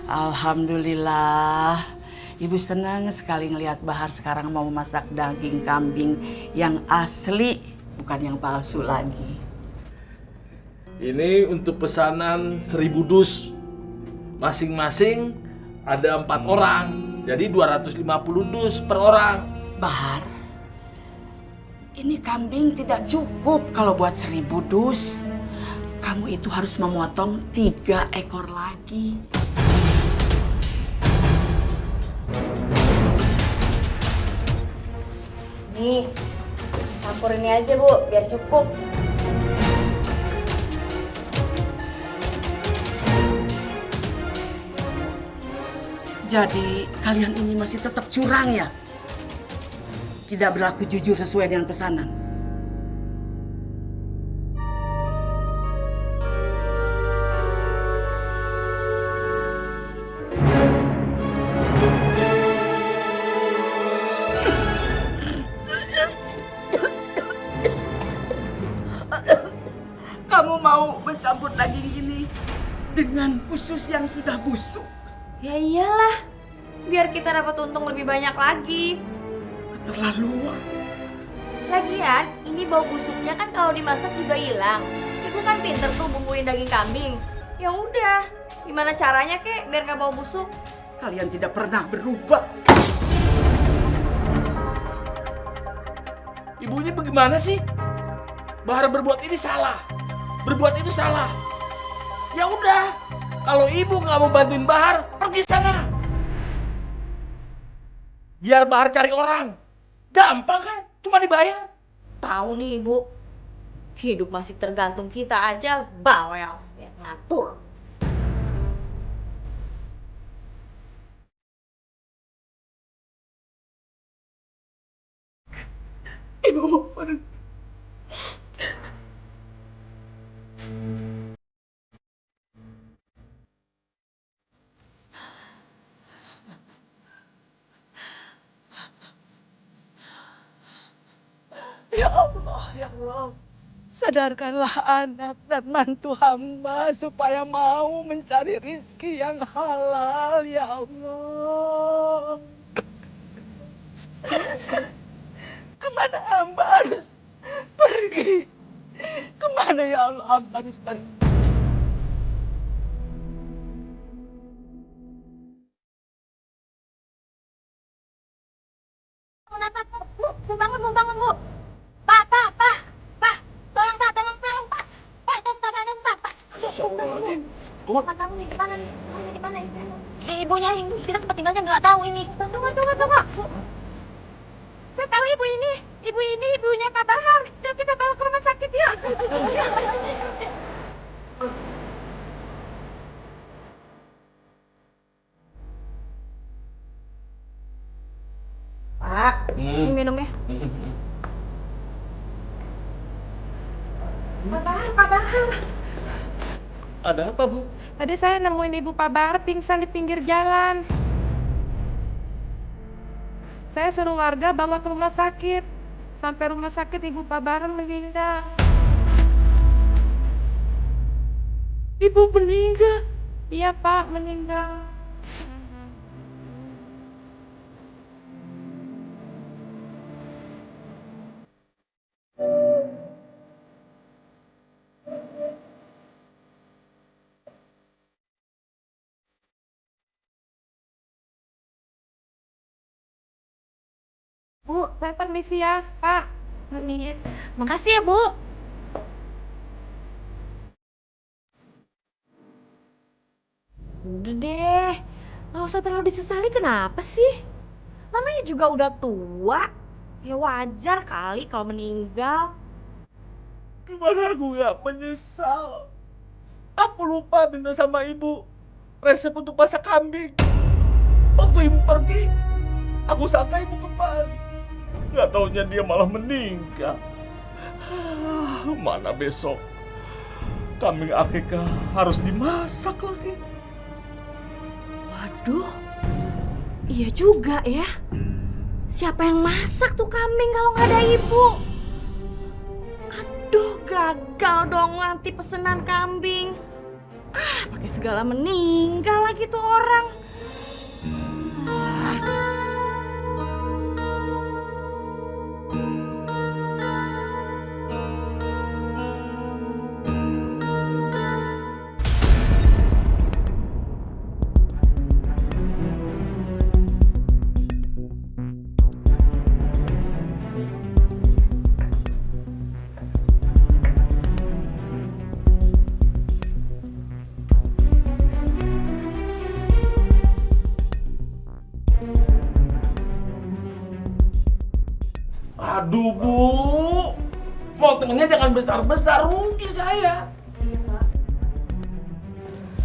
Alhamdulillah. Ibu senang sekali ngelihat Bahar sekarang mau masak daging kambing yang asli, bukan yang palsu lagi. Ini untuk pesanan 1000 dus. Masing-masing ada 4 orang. Jadi 250 dus per orang. Bahar, ini kambing tidak cukup kalau buat 1000 dus. Kamu itu harus memotong 3 ekor lagi. Nih, campur ini aja Bu, biar cukup. Jadi kalian ini masih tetap curang ya? Tidak berlaku jujur sesuai dengan pesanan. Kamu mau mencampur daging ini dengan usus yang sudah busuk? Ya iyalah, biar kita dapat untung lebih banyak lagi. Keterlaluan. Lagian, ini bau busuknya kan kalau dimasak juga hilang. Ibu kan pinter tuh bumbuin daging kambing. Ya udah, gimana caranya kek biar nggak bau busuk? Kalian tidak pernah berubah. Ibu ini bagaimana sih? Bahar berbuat ini salah. Berbuat itu salah. Ya udah, kalau ibu nggak mau bantuin Bahar, pergi sana. Biar Bahar cari orang. Gampang kan? Cuma dibayar. Tahu nih Ibu, hidup masih tergantung kita aja, bawel yang ngatur. Ibu mau pergi. Ya Allah, ya Allah. Sadarkanlah anak dan mantu hamba supaya mau mencari rizki yang halal, ya Allah. Kemana hamba harus pergi? Kemana ya Allah hamba harus pergi? Kenapa Bu? Bu bangun Bu. Pak, tolong Pak, tolong Pak. Pak, tolong Pak. Pak, kamu nih di mana nih? Kamu di mana ini? Ibunya yang kita tempat tinggalnya nggak tahu ini. Tunggu. Bu. Saya tahu ibu ini. Ibu ini ibunya Pak Bahar. Yuk kita bawa ke rumah sakit yuk. Pak, ini minumnya. Pak Bahar. Ada apa, Bu? Tadi saya nemuin ibu Pak Bahar pingsan di pinggir jalan. Saya suruh warga bawa ke rumah sakit. Sampai rumah sakit ibu Pak Bahar meninggal. Ibu meninggal? Iya Pak, meninggal. Bu, saya permisi ya, Pak. Makasih ya, Bu. Udah deh, nggak usah terlalu disesali, kenapa sih? Namanya juga udah tua. Ya wajar kali kalau meninggal. Gimana aku nggak menyesal? Aku lupa minta sama ibu resep untuk masak kambing. Waktu ibu pergi, aku sangka ibu kembali. Nggak taunya dia malah meninggal. Mana besok kambing akikah harus dimasak lagi. Waduh, iya juga ya. Siapa yang masak tuh kambing kalau nggak ada ibu? Aduh, gagal dong nanti pesenan kambing. Pakai segala meninggal lagi tuh orang. Aduh Bu, motongnya jangan besar-besar, rugi saya. Iya Pak.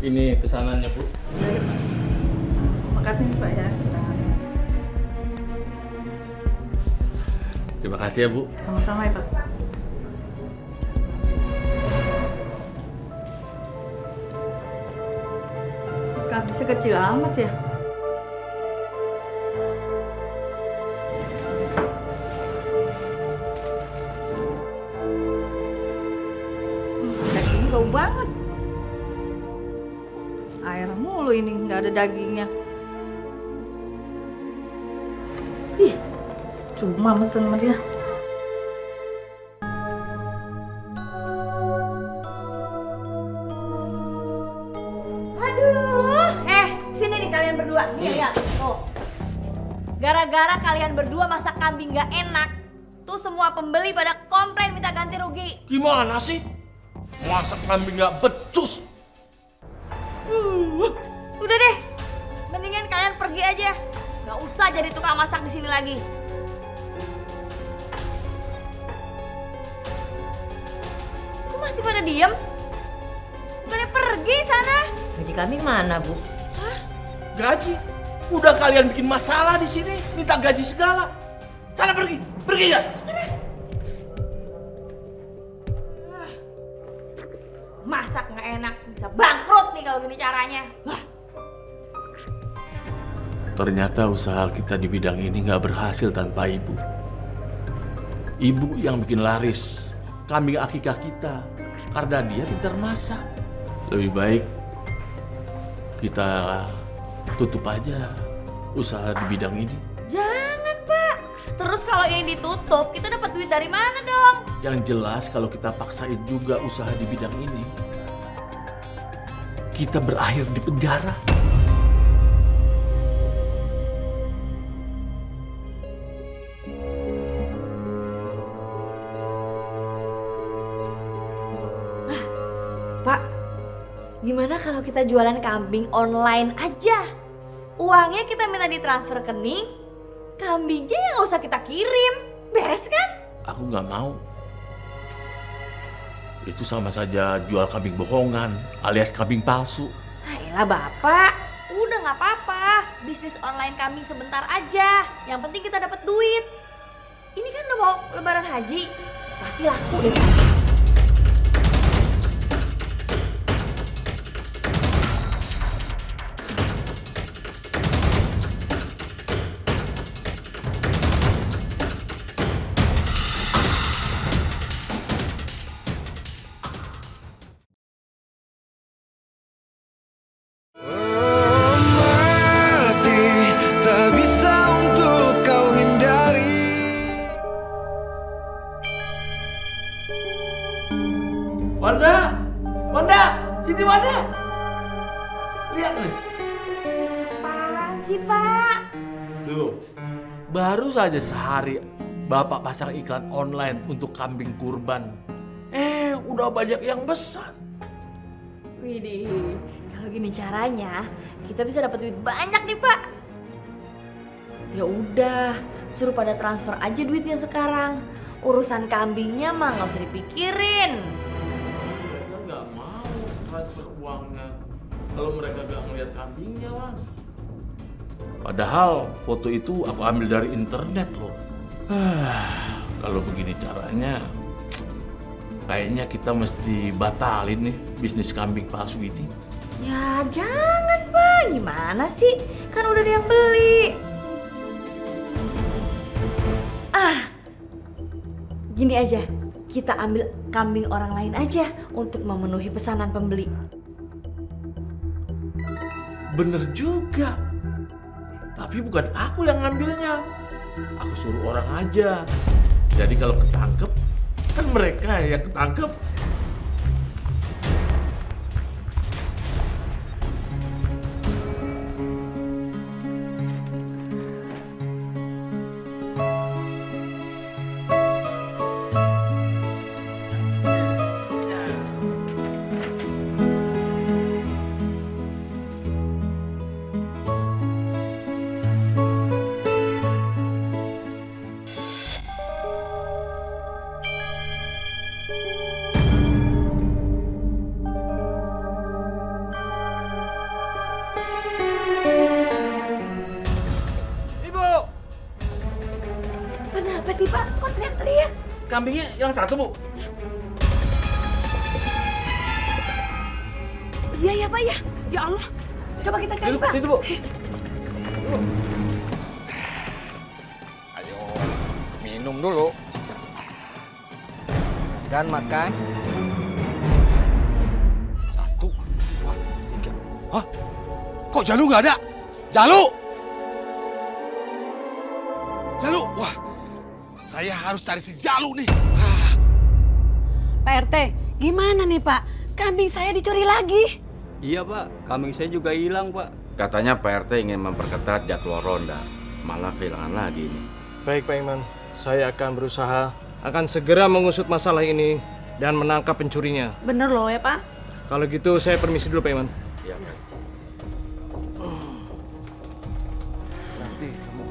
Ini pesanannya Bu. Makasih Pak ya. Terima kasih ya Bu. Sama-sama ya Pak. Kardusnya kecil amat ya. Dagingnya bau banget. Air mulu ini, nggak ada dagingnya. Ih, cuma mesen sama dia. Aduh, sini nih kalian berdua. Nih lihat, tuh. Gara-gara kalian berdua masak kambing nggak enak, tuh semua pembeli pada komplain minta ganti rugi. Gimana sih? Masak kambing nggak becus. Udah deh, mendingan kalian pergi aja. Nggak usah jadi tukang masak di sini lagi. Kok masih pada diem? Bukannya pergi sana? Gaji kami mana, Bu? Gaji? Udah kalian bikin masalah di sini, minta gaji segala. Sana pergi, pergi ya. Masak nggak enak, bisa bangkrut nih kalau gini caranya. Ternyata usaha kita di bidang ini nggak berhasil tanpa ibu. Ibu yang bikin laris kambing akikah kita karena dia pintar masak. Lebih baik kita tutup aja usaha di bidang ini. Jangan Pak, terus kalau ini ditutup kita dapat duit dari mana dong? Yang jelas kalau kita paksain juga usaha di bidang ini, kita berakhir di penjara. Pak, gimana kalau kita jualan kambing online aja? Uangnya kita minta ditransfer ke Ning, kambingnya yang nggak usah kita kirim. Beres kan? Aku nggak mau. Itu sama saja jual kambing bohongan alias kambing palsu. Ayolah Bapak, udah nggak apa-apa. Bisnis online kambing sebentar aja. Yang penting kita dapat duit. Ini kan udah mau lebaran haji, pasti laku deh. Wanda, Wanda, sini Wanda. Lihat nih. Apaan sih Pak? Tuh, baru saja sehari Bapak pasang iklan online untuk kambing kurban. Udah banyak yang pesan. Widih, kalau gini caranya kita bisa dapat duit banyak nih Pak. Ya udah, suruh pada transfer aja duitnya sekarang. Urusan kambingnya mah nggak usah dipikirin. Mereka nggak mau transfer uangnya kalau mereka nggak ngeliat kambingnya, Wan. Padahal foto itu aku ambil dari internet loh. Kalau begini caranya, kayaknya kita mesti batalin nih bisnis kambing palsu ini. Ya jangan Pak, gimana sih? Kan udah ada yang beli. Gini aja, kita ambil kambing orang lain aja untuk memenuhi pesanan pembeli. Bener juga. Tapi bukan aku yang ngambilnya. Aku suruh orang aja. Jadi kalau ketangkep, kan mereka yang ketangkep. Kenapa sih Pak? Kok teriak-teriak? Kambingnya yang satu, Bu. Iya ya Pak ya. Ya Allah. Coba kita cari Pak. Situ, Bu. Ayo, minum dulu. Makan, makan. 1, 2, 3. Hah? Kok Jalu nggak ada? Jalu! Jalu! Wah, saya harus cari si Jalu nih. Pak RT, gimana nih Pak? Kambing saya dicuri lagi. Iya Pak, kambing saya juga hilang Pak. Katanya Pak RT ingin memperketat jadwal ronda, malah kehilangan lagi ini. Baik Pak Iman, saya akan berusaha akan segera mengusut masalah ini dan menangkap pencurinya. Bener loh ya Pak. Kalau gitu saya permisi dulu Pak Iman. Iya, Pak. Nanti kamu